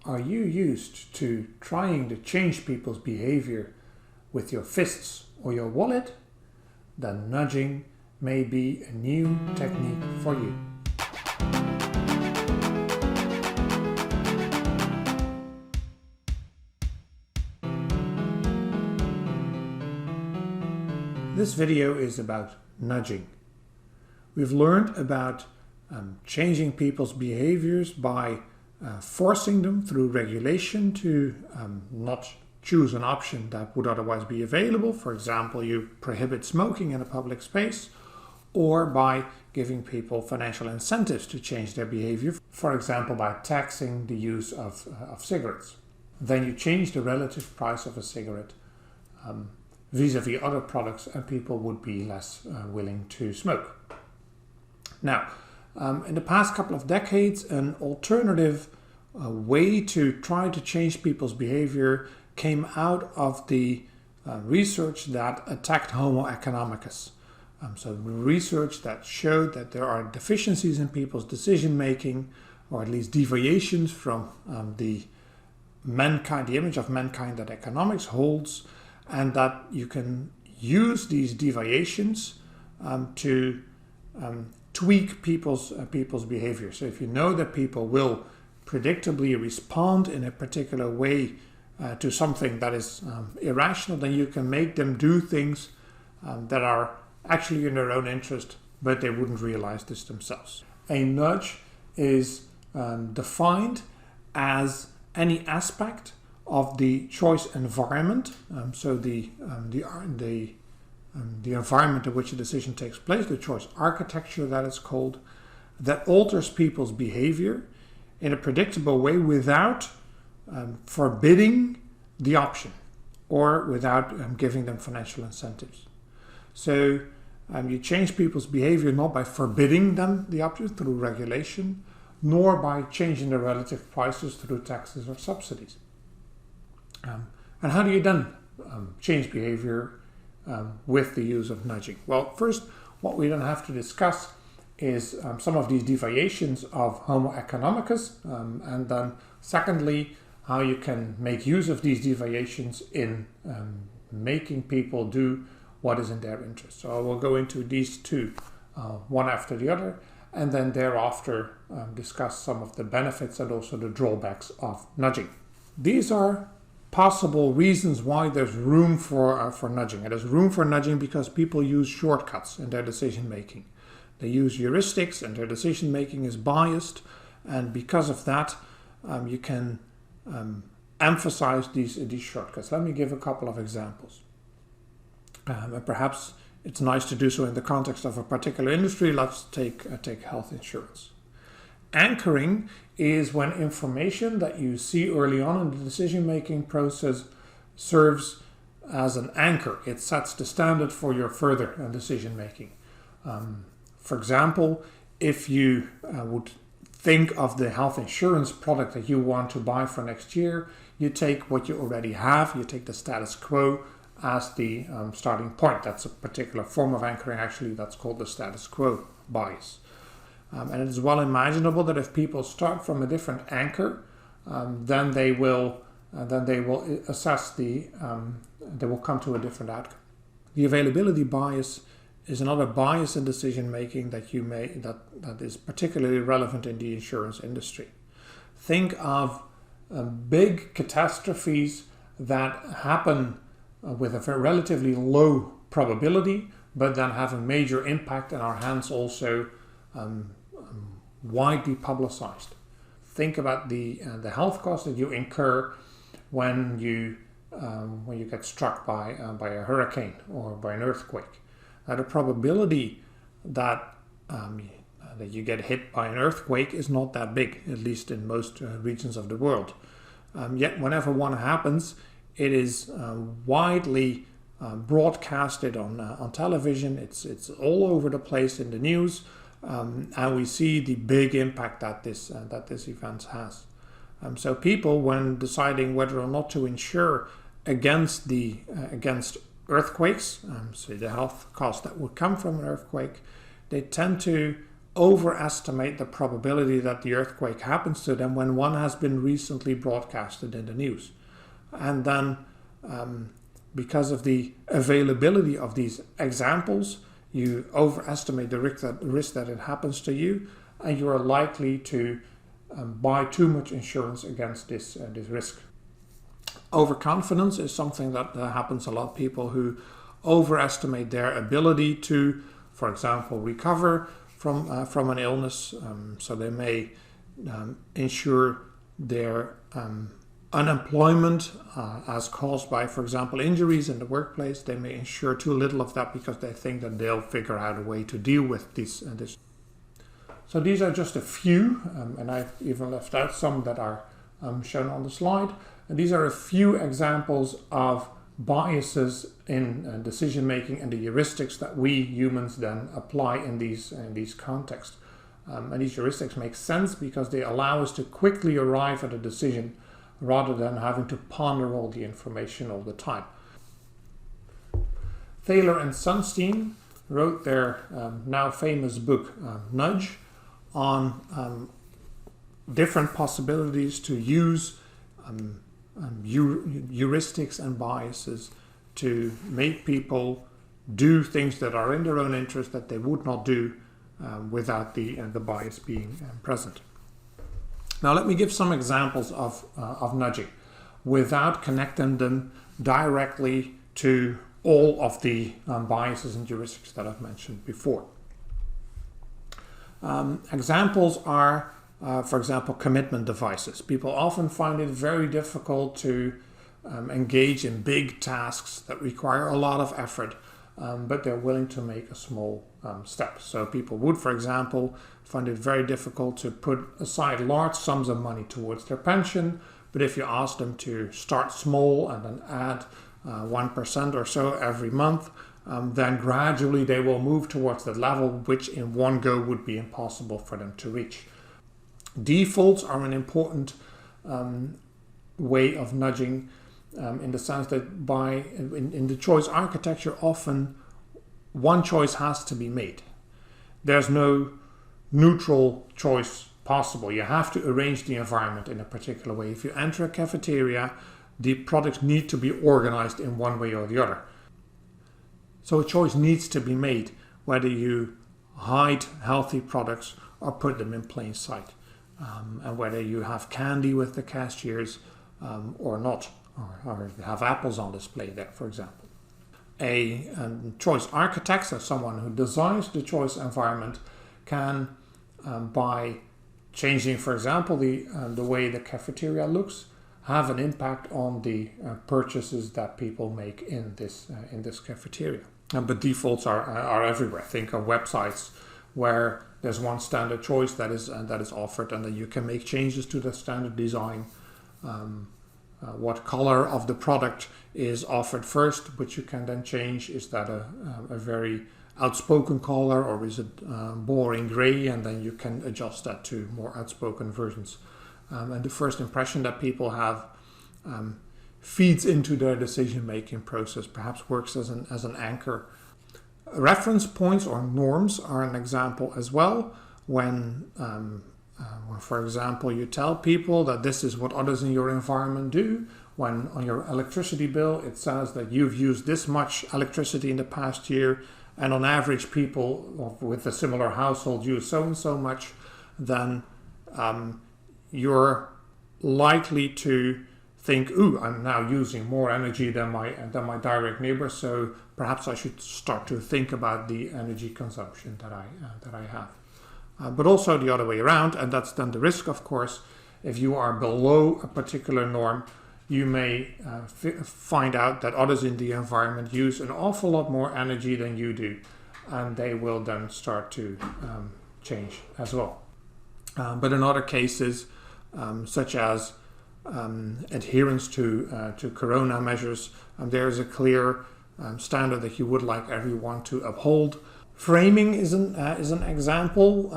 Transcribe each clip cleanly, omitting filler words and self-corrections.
Are you used to trying to change people's behavior with your fists or your wallet? Then nudging may be a new technique for you. This video is about nudging. We've learned about changing people's behaviors by forcing them through regulation to not choose an option that would otherwise be available. For example, you prohibit smoking in a public space, or by giving people financial incentives to change their behavior, for example, by taxing the use of cigarettes. Then you change the relative price of a cigarette vis-a-vis other products, and people would be less willing to smoke. Now, in the past couple of decades, an alternative way to try to change people's behavior came out of the research that attacked Homo economicus. So research that showed that there are deficiencies in people's decision making, or at least deviations from the image of mankind that economics holds, and that you can use these deviations to tweak people's behavior. So if you know that people will predictably respond in a particular way to something that is irrational, then you can make them do things that are actually in their own interest, but they wouldn't realize this themselves. A nudge is defined as any aspect of the choice environment, so the environment in which a decision takes place, the choice architecture that is called, that alters people's behavior in a predictable way without forbidding the option or without giving them financial incentives. So you change people's behavior not by forbidding them the option through regulation, nor by changing the relative prices through taxes or subsidies. And how do you then change behavior with the use of nudging? Well, first, what we then have to discuss is some of these deviations of Homo economicus, and then secondly, how you can make use of these deviations in making people do what is in their interest. So I will go into these two one after the other, and then thereafter discuss some of the benefits and also the drawbacks of nudging. These are possible reasons why there's room for nudging. And there's room for nudging because people use shortcuts in their decision making. They use heuristics and their decision making is biased, and because of that you can emphasize these shortcuts. Let me give a couple of examples. And perhaps it's nice to do so in the context of a particular industry. Let's take health insurance. Anchoring is when information that you see early on in the decision-making process serves as an anchor. It sets the standard for your further decision-making. For example, if you would think of the health insurance product that you want to buy for next year, you take what you already have, you take the status quo as the starting point. That's a particular form of anchoring, actually, that's called the status quo bias. And it is well imaginable that if people start from a different anchor, then they will assess they will come to a different outcome. The availability bias is another bias in decision making that is particularly relevant in the insurance industry. Think of big catastrophes that happen with a relatively low probability, but then have a major impact and are hence also widely publicized. Think about the health costs that you incur when you get struck by a hurricane or by an earthquake. Now, the probability that you get hit by an earthquake is not that big, at least in most regions of the world. Yet, whenever one happens, it is widely broadcasted on television. It's all over the place in the news. And we see the big impact that this event has. So people, when deciding whether or not to insure against earthquakes, so the health costs that would come from an earthquake, they tend to overestimate the probability that the earthquake happens to them when one has been recently broadcasted in the news. And then because of the availability of these examples, you overestimate the risk that it happens to you, and you are likely to buy too much insurance against this risk. Overconfidence is something that happens a lot. People who overestimate their ability to, for example, recover from an illness. So they may insure their unemployment as caused by, for example, injuries in the workplace. They may insure too little of that because they think that they'll figure out a way to deal with this. So these are just a few, and I've even left out some that are shown on the slide. And these are a few examples of biases in decision making and the heuristics that we humans then apply in these contexts. And these heuristics make sense because they allow us to quickly arrive at a decision rather than having to ponder all the information all the time. Thaler and Sunstein wrote their now famous book Nudge on different possibilities to use heuristics and biases to make people do things that are in their own interest that they would not do without the bias being present. Now let me give some examples of nudging without connecting them directly to all of the biases and heuristics that I've mentioned before. Examples are, for example, commitment devices. People often find it very difficult to engage in big tasks that require a lot of effort, but they're willing to make a small step. So people would, for example, find it very difficult to put aside large sums of money towards their pension, but if you ask them to start small and then add 1% or so every month, then gradually they will move towards that level, which in one go would be impossible for them to reach. Defaults are an important way of nudging in the sense that in the choice architecture, often one choice has to be made. There's no neutral choice possible. You have to arrange the environment in a particular way. If you enter a cafeteria, the products need to be organized in one way or the other. So a choice needs to be made whether you hide healthy products or put them in plain sight, and whether you have candy with the cashiers or not, or have apples on display there, for example. A choice architect, so someone who designs the choice environment, can, by changing, for example, the way the cafeteria looks, have an impact on the purchases that people make in this cafeteria. But defaults are everywhere. Think of websites where there's one standard choice that is offered, and then you can make changes to the standard design. What color of the product is offered first, which you can then change. Is that a very outspoken color, or is it boring gray? And then you can adjust that to more outspoken versions. And the first impression that people have feeds into their decision-making process, perhaps works as an anchor. Reference points or norms are an example as well. When, for example, you tell people that this is what others in your environment do, when on your electricity bill it says that you've used this much electricity in the past year, and on average people with a similar household use so and so much, then you're likely to think, ooh, I'm now using more energy than my direct neighbor, so perhaps I should start to think about the energy consumption that I have. But also the other way around, and that's then the risk, of course. If you are below a particular norm, you may find out that others in the environment use an awful lot more energy than you do, and they will then start to change as well. But in other cases, such as adherence to corona measures, there is a clear standard that you would like everyone to uphold. Framing is an example.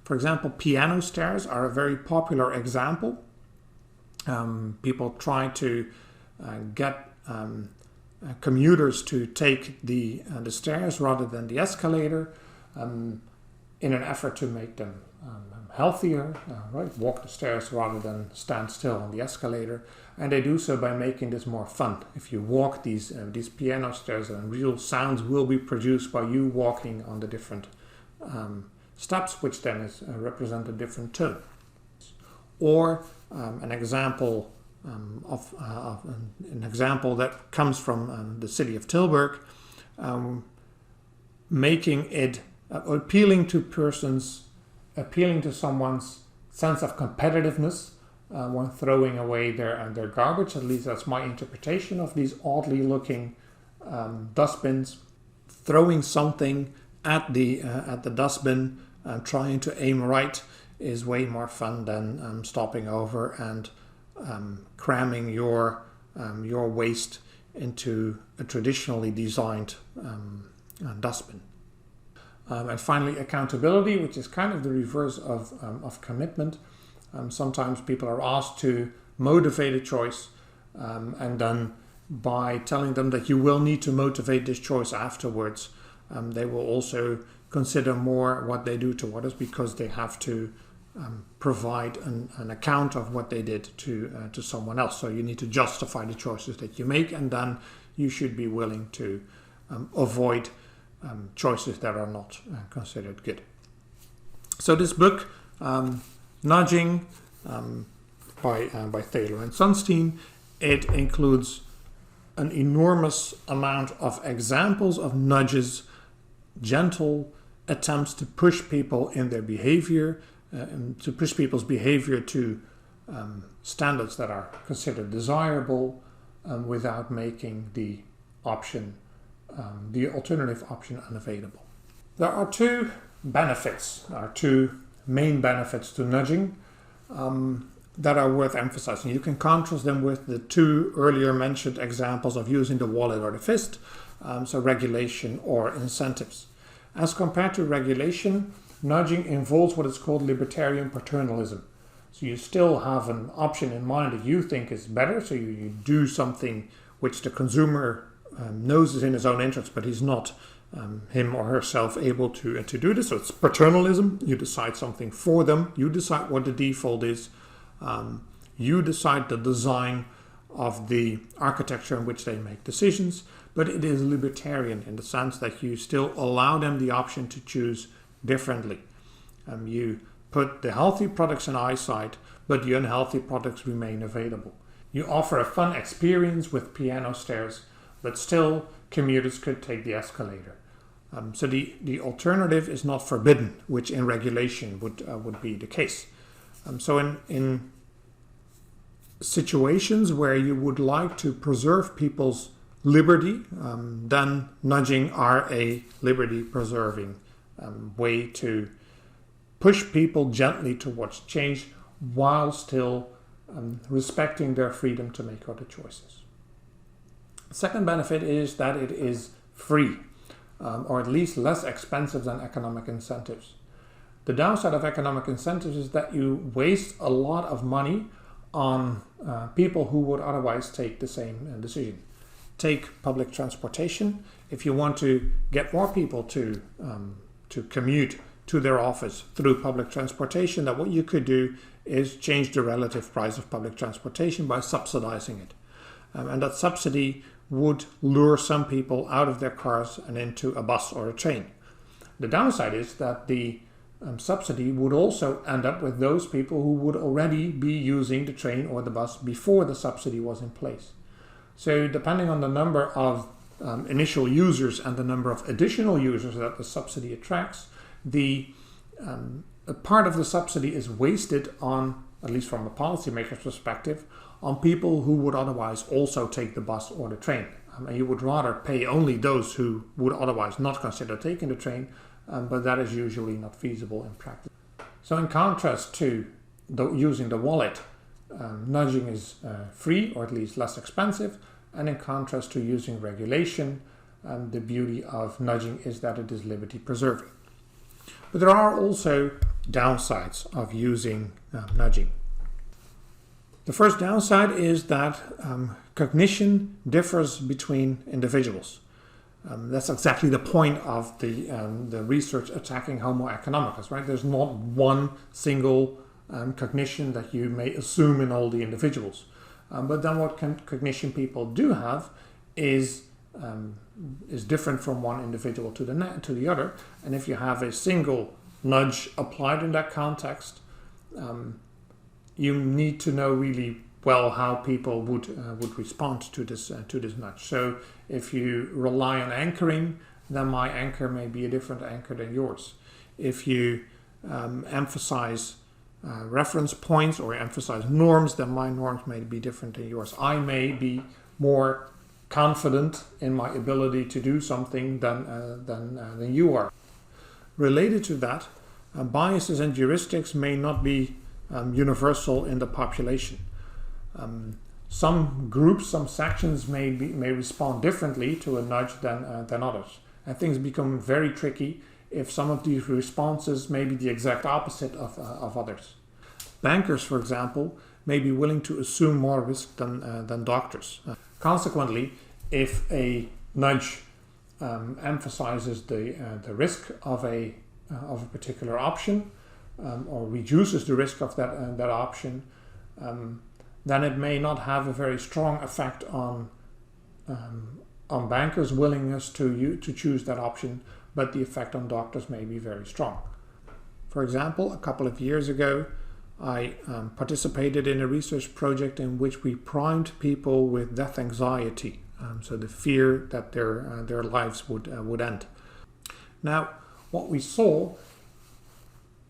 For example, piano stairs are a very popular example. People try to get commuters to take the stairs rather than the escalator. in an effort to make them healthier, right? Walk the stairs rather than stand still on the escalator. And they do so by making this more fun. If you walk these piano stairs, and real sounds will be produced by you walking on the different steps, which then represent a different tone. Or an example an example that comes from the city of Tilburg, making it appealing to someone's sense of competitiveness when throwing away their garbage. At least that's my interpretation of these oddly looking dustbins. Throwing something at the dustbin, trying to aim right, is way more fun than stopping over and cramming your waste into a traditionally designed dustbin. And finally, accountability, which is kind of the reverse of commitment. Sometimes people are asked to motivate a choice, and then by telling them that you will need to motivate this choice afterwards, they will also consider more what they do to others, because they have to provide an account of what they did to someone else. So you need to justify the choices that you make, and then you should be willing to avoid choices that are not considered good. So this book, Nudging, by Thaler and Sunstein, it includes an enormous amount of examples of nudges, gentle attempts to push people in their behavior, and to push people's behavior to standards that are considered desirable, without making the alternative option unavailable. There are two main benefits to nudging that are worth emphasizing. You can contrast them with the two earlier mentioned examples of using the wallet or the fist, so regulation or incentives. As compared to regulation, nudging involves what is called libertarian paternalism. So you still have an option in mind that you think is better, so you do something which the consumer knows is in his own interest, but he's not him or herself able to do this. So it's paternalism. You decide something for them. You decide what the default is. You decide the design of the architecture in which they make decisions, but it is libertarian in the sense that you still allow them the option to choose differently. You put the healthy products in eyesight, but the unhealthy products remain available. You offer a fun experience with piano stairs, but still commuters could take the escalator. So the alternative is not forbidden, which in regulation would be the case. So in situations where you would like to preserve people's liberty, then nudging are a liberty preserving way to push people gently towards change while still respecting their freedom to make other choices. The second benefit is that it is free, or at least less expensive than economic incentives. The downside of economic incentives is that you waste a lot of money on people who would otherwise take the same decision. Take public transportation. If you want to get more people to commute to their office through public transportation, that what you could do is change the relative price of public transportation by subsidizing it. And that subsidy would lure some people out of their cars and into a bus or a train. The downside is that the subsidy would also end up with those people who would already be using the train or the bus before the subsidy was in place. So depending on the number of initial users and the number of additional users that the subsidy attracts, a part of the subsidy is wasted on, at least from a policymaker's perspective, on people who would otherwise also take the bus or the train. And you would rather pay only those who would otherwise not consider taking the train, but that is usually not feasible in practice. So in contrast to using the wallet, nudging is free, or at least less expensive, and in contrast to using regulation, the beauty of nudging is that it is liberty preserving. But there are also downsides of using nudging. The first downside is that cognition differs between individuals. That's exactly the point of the research attacking Homo economicus, right? There's not one single cognition that you may assume in all the individuals. But then what cognition people do have is different from one individual to the other. And if you have a single nudge applied in that context, you need to know really well how people would respond to this nudge. So if you rely on anchoring, then my anchor may be a different anchor than yours. If you emphasize reference points or emphasize norms, then my norms may be different than yours. I may be more confident in my ability to do something than you are. Related to that, biases and heuristics may not be universal in the population. Some groups, some sections may respond differently to a nudge than others. And things become very tricky if some of these responses may be the exact opposite of others. Bankers, for example, may be willing to assume more risk than doctors. Consequently, if a nudge emphasizes the risk of a particular option or reduces the risk of that option, then it may not have a very strong effect on bankers' willingness to choose that option, but the effect on doctors may be very strong. For example, a couple of years ago, I participated in a research project in which we primed people with death anxiety, so the fear that their lives would end. Now, what we saw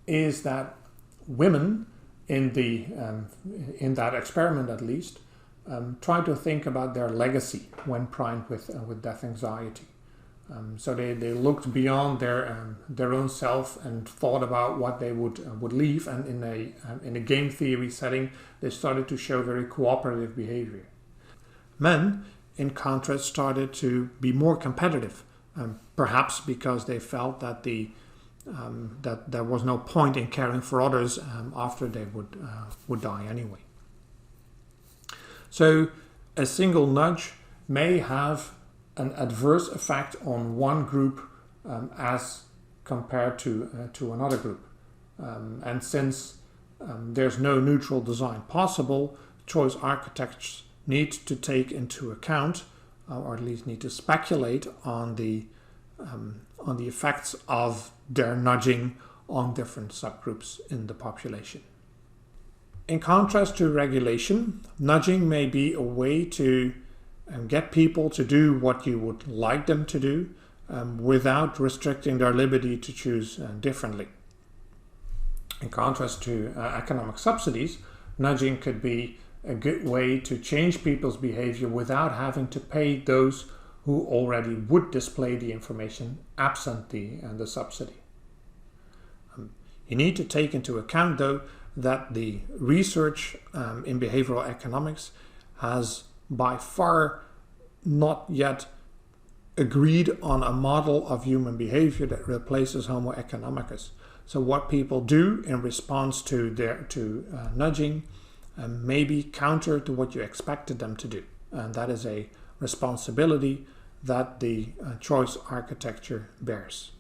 is that women in that experiment, at least, try to think about their legacy when primed with death anxiety. So they looked beyond their own self and thought about what they would leave. And in a game theory setting, they started to show very cooperative behavior. Men, in contrast, started to be more competitive, perhaps because they felt that that there was no point in caring for others after they would die anyway. So a single nudge may have an adverse effect on one group as compared to another group. And since there's no neutral design possible, choice architects need to take into account, or at least need to speculate on the effects of their nudging on different subgroups in the population. In contrast to regulation, nudging may be a way to get people to do what you would like them to do without restricting their liberty to choose differently. In contrast to economic subsidies, nudging could be a good way to change people's behavior without having to pay those who already would display the information absent the subsidy. You need to take into account, though, that the research in behavioral economics has by far not yet agreed on a model of human behavior that replaces Homo economicus. So what people do in response to nudging may be counter to what you expected them to do. And that is a responsibility that the choice architecture bears.